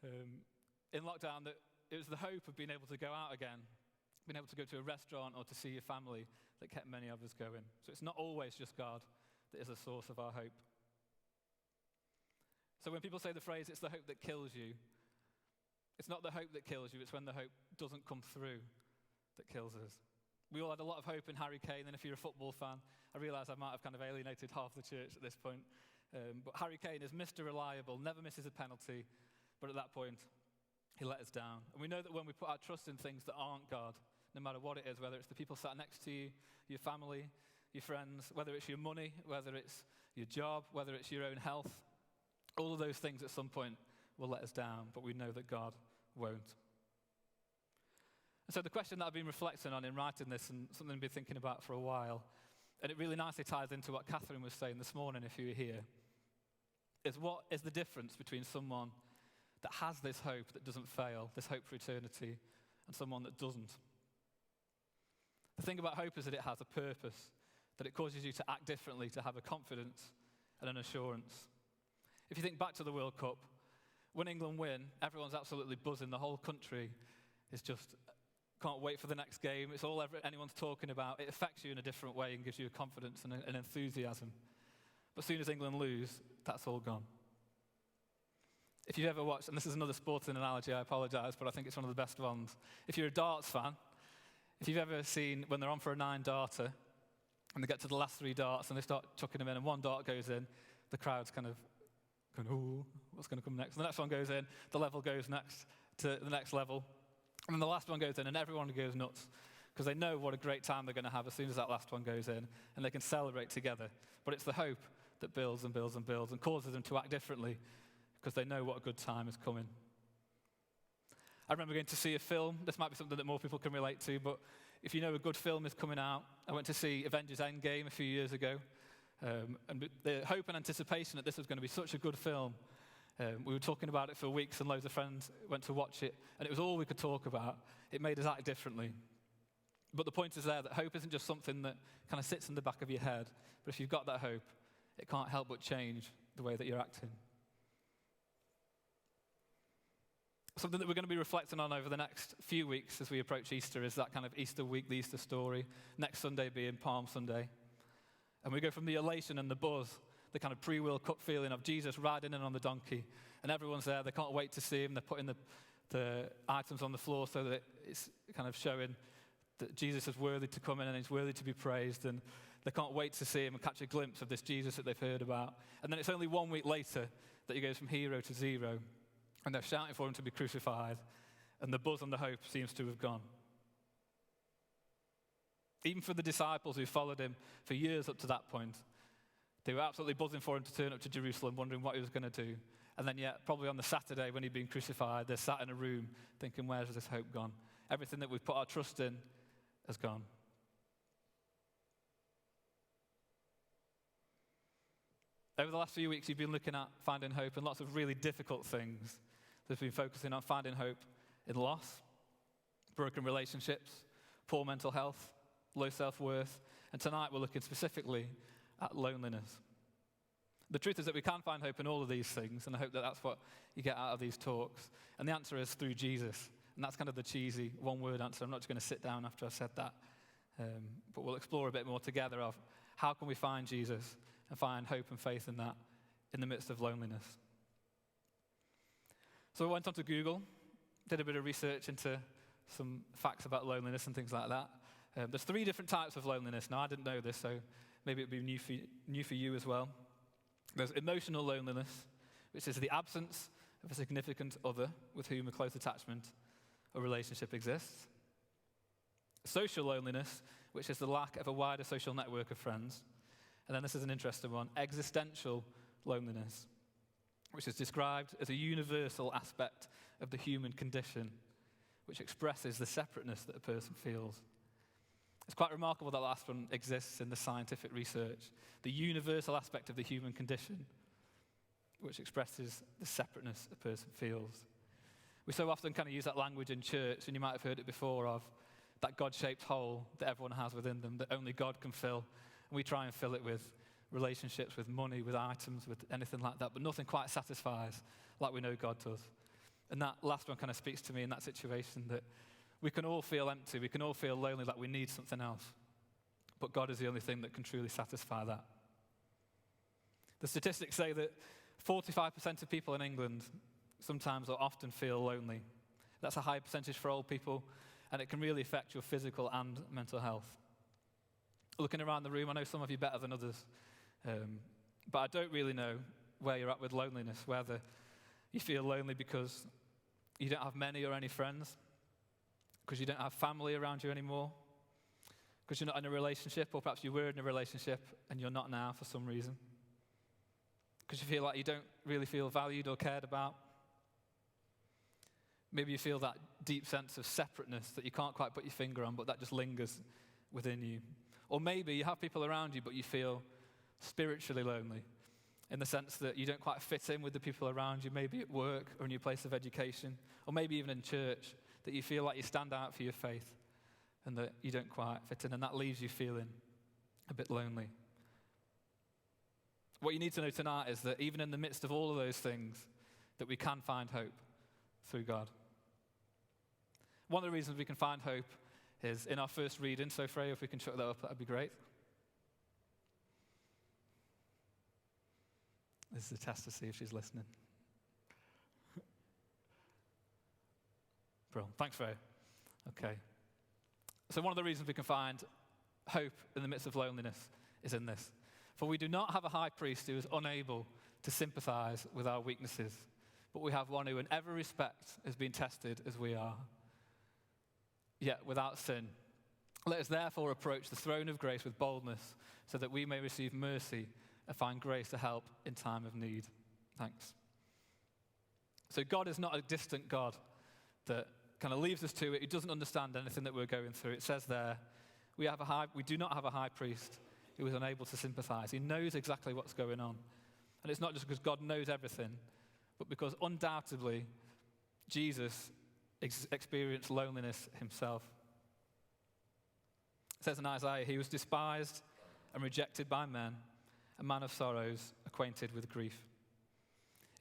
in lockdown that it was the hope of being able to go out again, being able to go to a restaurant or to see your family that kept many of us going. So it's not always just God that is the source of our hope. So when people say the phrase, it's the hope that kills you, it's not the hope that kills you, it's when the hope doesn't come through that kills us. We all had a lot of hope in Harry Kane, and if you're a football fan, I realise I might have kind of alienated half the church at this point. But Harry Kane is Mr. Reliable, never misses a penalty, but at that point, he let us down. And we know that when we put our trust in things that aren't God, no matter what it is, whether it's the people sat next to you, your family, your friends, whether it's your money, whether it's your job, whether it's your own health, all of those things at some point will let us down, but we know that God won't. And so the question that I've been reflecting on in writing this, and something I've been thinking about for a while, and it really nicely ties into what Catherine was saying this morning if you were here, is what is the difference between someone that has this hope that doesn't fail, this hope for eternity, and someone that doesn't? The thing about hope is that it has a purpose, that it causes you to act differently, to have a confidence and an assurance. If you think back to the World Cup, when England win, everyone's absolutely buzzing. The whole country is just, can't wait for the next game. It's all anyone's talking about. It affects you in a different way and gives you a confidence and an enthusiasm. But as soon as England lose, that's all gone. If you've ever watched, and this is another sporting analogy, I apologise, but I think it's one of the best ones. If you're a darts fan, if you've ever seen when they're on for a 9-darter, and they get to the last 3 darts, and they start chucking them in, and one dart goes in, the crowd's kind of going, ooh, what's going to come next? And the next one goes in, the level goes next to the next level, and then the last one goes in, and everyone goes nuts, because they know what a great time they're going to have as soon as that last one goes in, and they can celebrate together. But it's the hope that builds and builds and builds and causes them to act differently, because they know what a good time is coming. I remember going to see a film. This might be something that more people can relate to, but if you know a good film is coming out, I went to see Avengers Endgame a few years ago, and the hope and anticipation that this was going to be such a good film, we were talking about it for weeks, and loads of friends went to watch it, and it was all we could talk about. It made us act differently. But the point is there that hope isn't just something that kind of sits in the back of your head, but if you've got that hope, it can't help but change the way that you're acting. Something that we're going to be reflecting on over the next few weeks as we approach Easter is that kind of Easter week, the Easter story, next Sunday being Palm Sunday. And we go from the elation and the buzz, the kind of pre-World Cup feeling of Jesus riding in on the donkey, and everyone's there, they can't wait to see him, they're putting the items on the floor so that it's kind of showing that Jesus is worthy to come in and he's worthy to be praised, and they can't wait to see him and catch a glimpse of this Jesus that they've heard about. And then it's only 1 week later that he goes from hero to zero, and they're shouting for him to be crucified, and the buzz and the hope seems to have gone. Even for the disciples who followed him for years up to that point, they were absolutely buzzing for him to turn up to Jerusalem, wondering what he was going to do. And then yet, probably on the Saturday when he'd been crucified, they're sat in a room thinking, where's this hope gone? Everything that we've put our trust in has gone. Over the last few weeks, you've been looking at finding hope in lots of really difficult things. There's been focusing on finding hope in loss, broken relationships, poor mental health, low self-worth, and tonight we're looking specifically at loneliness. The truth is that we can find hope in all of these things, and I hope that that's what you get out of these talks. And the answer is through Jesus, and that's kind of the cheesy one-word answer. I'm not just going to sit down after I've said that, but we'll explore a bit more together of how can we find Jesus and find hope and faith in that in the midst of loneliness. So I went onto Google, did a bit of research into some facts about loneliness and things like that. There's 3 different types of loneliness. Now, I didn't know this, so maybe it'd be new for you as well. There's emotional loneliness, which is the absence of a significant other with whom a close attachment or relationship exists. Social loneliness, which is the lack of a wider social network of friends. And then this is an interesting one, existential loneliness, which is described as a universal aspect of the human condition, which expresses the separateness that a person feels. It's quite remarkable that last one exists in the scientific research, the universal aspect of the human condition, which expresses the separateness a person feels. We so often kind of use that language in church, and you might have heard it before, of that God-shaped hole that everyone has within them that only God can fill. And we try and fill it with relationships, with money, with items, with anything like that, but nothing quite satisfies like we know God does. And that last one kind of speaks to me in that situation, that we can all feel empty, we can all feel lonely, like we need something else. But God is the only thing that can truly satisfy that. The statistics say that 45% of people in England sometimes or often feel lonely. That's a high percentage for old people, and it can really affect your physical and mental health. Looking around the room, I know some of you better than others, but I don't really know where you're at with loneliness, whether you feel lonely because you don't have many or any friends, because you don't have family around you anymore, because you're not in a relationship, or perhaps you were in a relationship and you're not now for some reason, because you feel like you don't really feel valued or cared about. Maybe you feel that deep sense of separateness that you can't quite put your finger on, but that just lingers within you. Or maybe you have people around you, but you feel spiritually lonely, in the sense that you don't quite fit in with the people around you, maybe at work or in your place of education, or maybe even in church, that you feel like you stand out for your faith and that you don't quite fit in, and that leaves you feeling a bit lonely. What you need to know tonight is that even in the midst of all of those things, that we can find hope through God. One of the reasons we can find hope is in our first reading. So Freya, if we can chuck that up, that'd be great. This is a test to see if she's listening. Brilliant. Thanks, Freya. Okay. So one of the reasons we can find hope in the midst of loneliness is in this. For we do not have a high priest who is unable to sympathize with our weaknesses, but we have one who in every respect has been tested as we are, yet without sin. Let us therefore approach the throne of grace with boldness, so that we may receive mercy and find grace to help in time of need. Thanks. So God is not a distant God that kind of leaves us to it. He doesn't understand anything that we're going through. It says there, we do not have a high priest who is unable to sympathize. He knows exactly what's going on. And it's not just because God knows everything, but because undoubtedly Jesus experienced loneliness himself. It says in Isaiah, he was despised and rejected by men, a man of sorrows, acquainted with grief.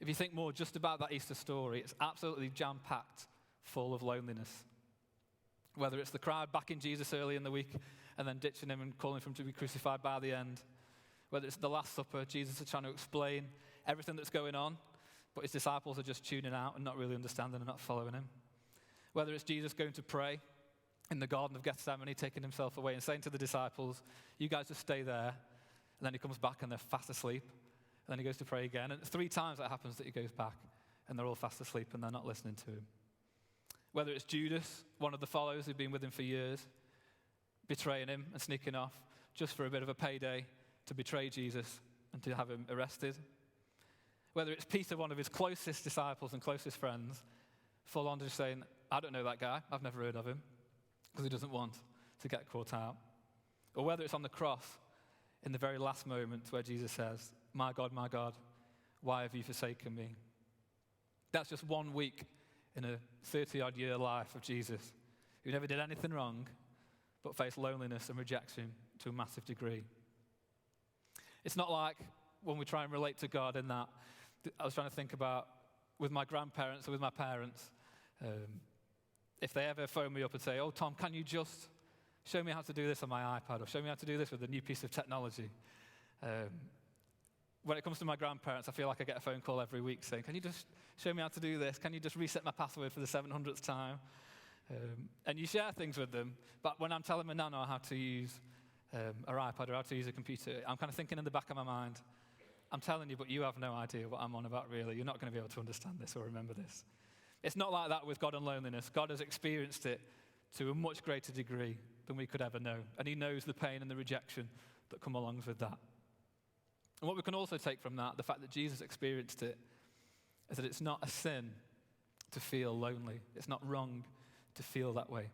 If you think more just about that Easter story, it's absolutely jam-packed, full of loneliness. Whether it's the crowd backing Jesus early in the week and then ditching him and calling for him to be crucified by the end. Whether it's the Last Supper, Jesus is trying to explain everything that's going on, but his disciples are just tuning out and not really understanding and not following him. Whether it's Jesus going to pray in the Garden of Gethsemane, taking himself away and saying to the disciples, you guys just stay there. And then he comes back and they're fast asleep. And then he goes to pray again. And 3 times that happens that he goes back and they're all fast asleep and they're not listening to him. Whether it's Judas, one of the followers who've been with him for years, betraying him and sneaking off just for a bit of a payday to betray Jesus and to have him arrested. Whether it's Peter, one of his closest disciples and closest friends, full on just saying, I don't know that guy, I've never heard of him, because he doesn't want to get caught out. Or whether it's on the cross, in the very last moment where Jesus says, my God, why have you forsaken me? That's just 1 week in a 30-odd year life of Jesus, who never did anything wrong, but faced loneliness and rejection to a massive degree. It's not like when we try and relate to God in that, I was trying to think about with my grandparents or with my parents, if they ever phone me up and say, oh, Tom, can you just show me how to do this on my iPad, or show me how to do this with a new piece of technology. When it comes to my grandparents, I feel like I get a phone call every week saying, can you just show me how to do this? Can you just reset my password for the 700th time? And you share things with them, but when I'm telling my nana how to use an iPad or how to use a computer, I'm kind of thinking in the back of my mind, I'm telling you, but you have no idea what I'm on about really. You're not going to be able to understand this or remember this. It's not like that with God and loneliness. God has experienced it to a much greater degree than we could ever know. And he knows the pain and the rejection that come along with that. And what we can also take from that, the fact that Jesus experienced it, is that it's not a sin to feel lonely. It's not wrong to feel that way.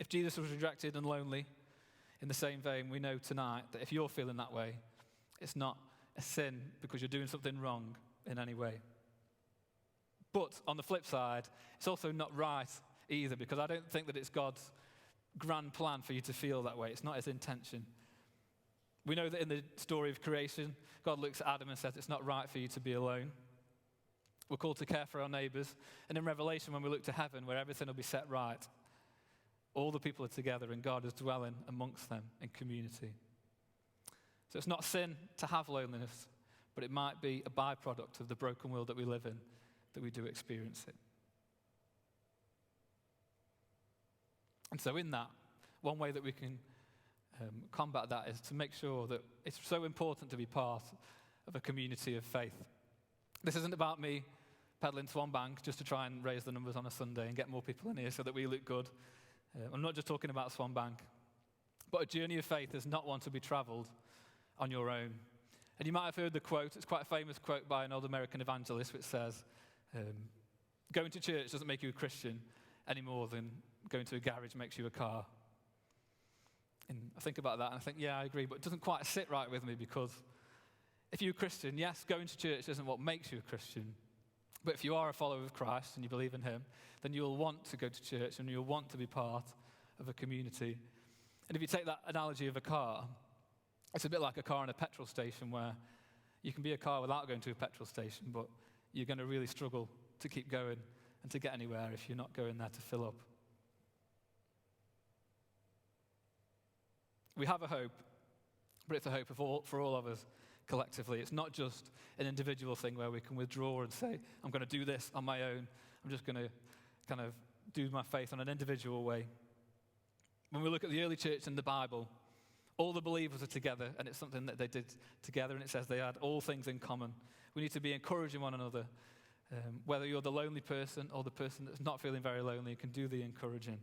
If Jesus was rejected and lonely, in the same vein, we know tonight that if you're feeling that way, it's not a sin because you're doing something wrong in any way. But on the flip side, it's also not right either, because I don't think that it's God's grand plan for you to feel that way. It's not his intention. We know that in the story of creation, God looks at Adam and says, it's not right for you to be alone. We're called to care for our neighbours. And in Revelation, when we look to heaven, where everything will be set right, all the people are together and God is dwelling amongst them in community. So it's not sin to have loneliness, but it might be a byproduct of the broken world that we live in, that we do experience it. And so in that, one way that we can combat that is to make sure that it's so important to be part of a community of faith. This isn't about me peddling Swanbank just to try and raise the numbers on a Sunday and get more people in here so that we look good. I'm not just talking about Swanbank. But a journey of faith is not one to be travelled on your own. And you might have heard the quote. It's quite a famous quote by an old American evangelist which says, going to church doesn't make you a Christian any more than going to a garage makes you a car. And I think about that and I think, yeah, I agree, but it doesn't quite sit right with me, because if you're a Christian, yes, going to church isn't what makes you a Christian. But if you are a follower of Christ and you believe in him, then you'll want to go to church and you'll want to be part of a community. And if you take that analogy of a car, it's a bit like a car in a petrol station, where you can be a car without going to a petrol station, but you're going to really struggle to keep going and to get anywhere if you're not going there to fill up. We have a hope, but it's a hope for all of us collectively. It's not just an individual thing where we can withdraw and say, I'm going to do this on my own. I'm just going to kind of do my faith in an individual way. When we look at the early church in the Bible, all the believers are together, and it's something that they did together, and it says they had all things in common. We need to be encouraging one another, whether you're the lonely person or the person that's not feeling very lonely, can do the encouraging.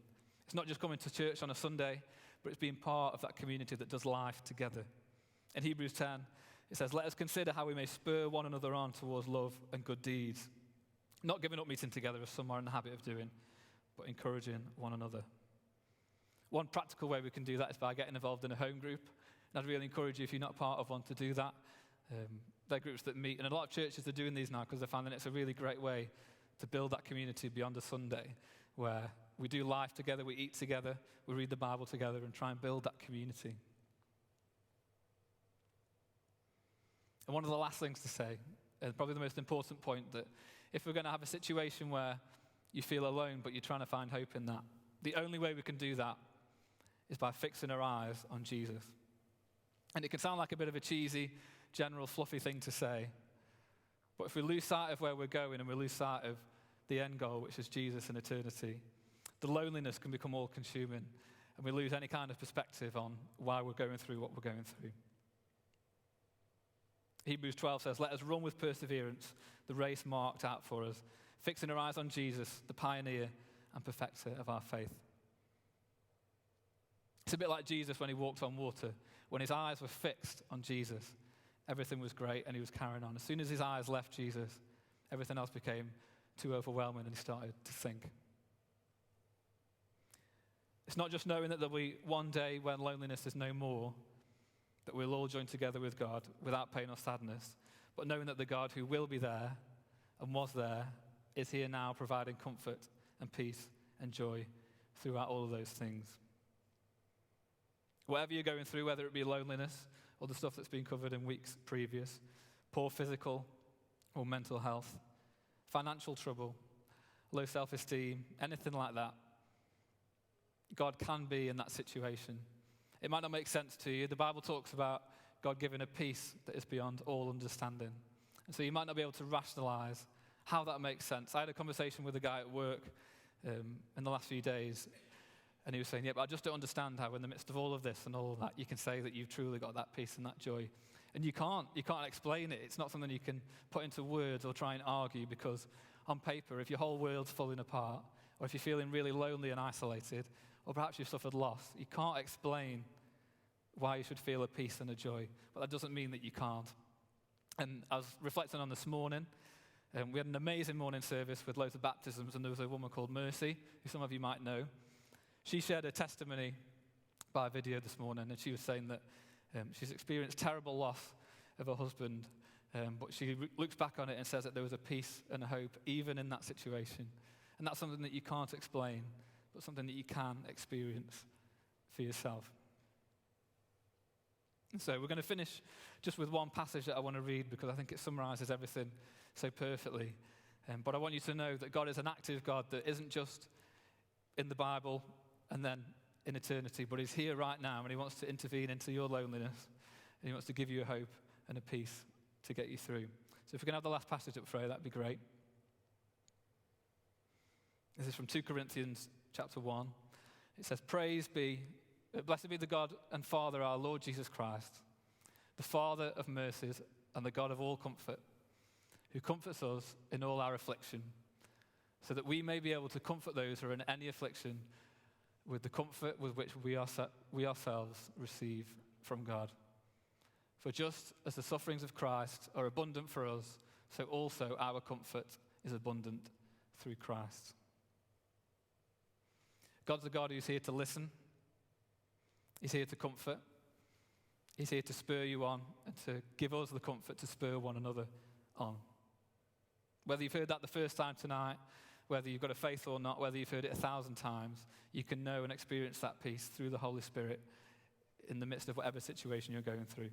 It's not just coming to church on a Sunday, but it's being part of that community that does life together. In Hebrews 10, it says, let us consider how we may spur one another on towards love and good deeds, not giving up meeting together as some are in the habit of doing, but encouraging one another. One practical way we can do that is by getting involved in a home group. And I'd really encourage you, if you're not part of one, to do that. They're groups that meet, and a lot of churches are doing these now because they're finding it's a really great way to build that community beyond a Sunday, where we do life together, we eat together, we read the Bible together, and try and build that community. And one of the last things to say, and probably the most important point, that if we're going to have a situation where you feel alone but you're trying to find hope in that, the only way we can do that is by fixing our eyes on Jesus. And it can sound like a bit of a cheesy, general, fluffy thing to say, but if we lose sight of where we're going and we lose sight of the end goal, which is Jesus in eternity, the loneliness can become all-consuming, and we lose any kind of perspective on why we're going through what we're going through. Hebrews 12 says, let us run with perseverance the race marked out for us, fixing our eyes on Jesus, the pioneer and perfecter of our faith. It's a bit like Jesus when he walked on water. When his eyes were fixed on Jesus, everything was great and he was carrying on. As soon as his eyes left Jesus, everything else became too overwhelming and he started to sink. It's not just knowing that there'll be one day when loneliness is no more, that we'll all join together with God without pain or sadness, but knowing that the God who will be there and was there is here now, providing comfort and peace and joy throughout all of those things. Whatever you're going through, whether it be loneliness or the stuff that's been covered in weeks previous, poor physical or mental health, financial trouble, low self-esteem, anything like that, God can be in that situation. It might not make sense to you. The Bible talks about God giving a peace that is beyond all understanding. And so you might not be able to rationalize how that makes sense. I had a conversation with a guy at work in the last few days, and he was saying, yeah, but I just don't understand how in the midst of all of this and all of that, you can say that you've truly got that peace and that joy. And you can't explain it. It's not something you can put into words or try and argue, because on paper, if your whole world's falling apart, or if you're feeling really lonely and isolated, or perhaps you've suffered loss, you can't explain why you should feel a peace and a joy. But that doesn't mean that you can't. And I was reflecting on this morning. We had an amazing morning service with loads of baptisms, and there was a woman called Mercy, who some of you might know. She shared a testimony by video this morning, and she was saying that she's experienced terrible loss of her husband, but she looks back on it and says that there was a peace and a hope even in that situation. And that's something that you can't explain, but something that you can experience for yourself. And so we're going to finish just with one passage that I want to read, because I think it summarizes everything so perfectly. But I want you to know that God is an active God that isn't just in the Bible and then in eternity, but he's here right now, and he wants to intervene into your loneliness, and he wants to give you a hope and a peace to get you through. So if we can have the last passage up, Freya, that'd be great. This is from 2 Corinthians chapter 1. It says, blessed be the God and Father, our Lord Jesus Christ, the Father of mercies and the God of all comfort, who comforts us in all our affliction, so that we may be able to comfort those who are in any affliction with the comfort with which we ourselves receive from God. For just as the sufferings of Christ are abundant for us, so also our comfort is abundant through Christ. God's a God who's here to listen. He's here to comfort. He's here to spur you on and to give us the comfort to spur one another on. Whether you've heard that the first time tonight, whether you've got a faith or not, whether you've heard it 1,000 times, you can know and experience that peace through the Holy Spirit in the midst of whatever situation you're going through.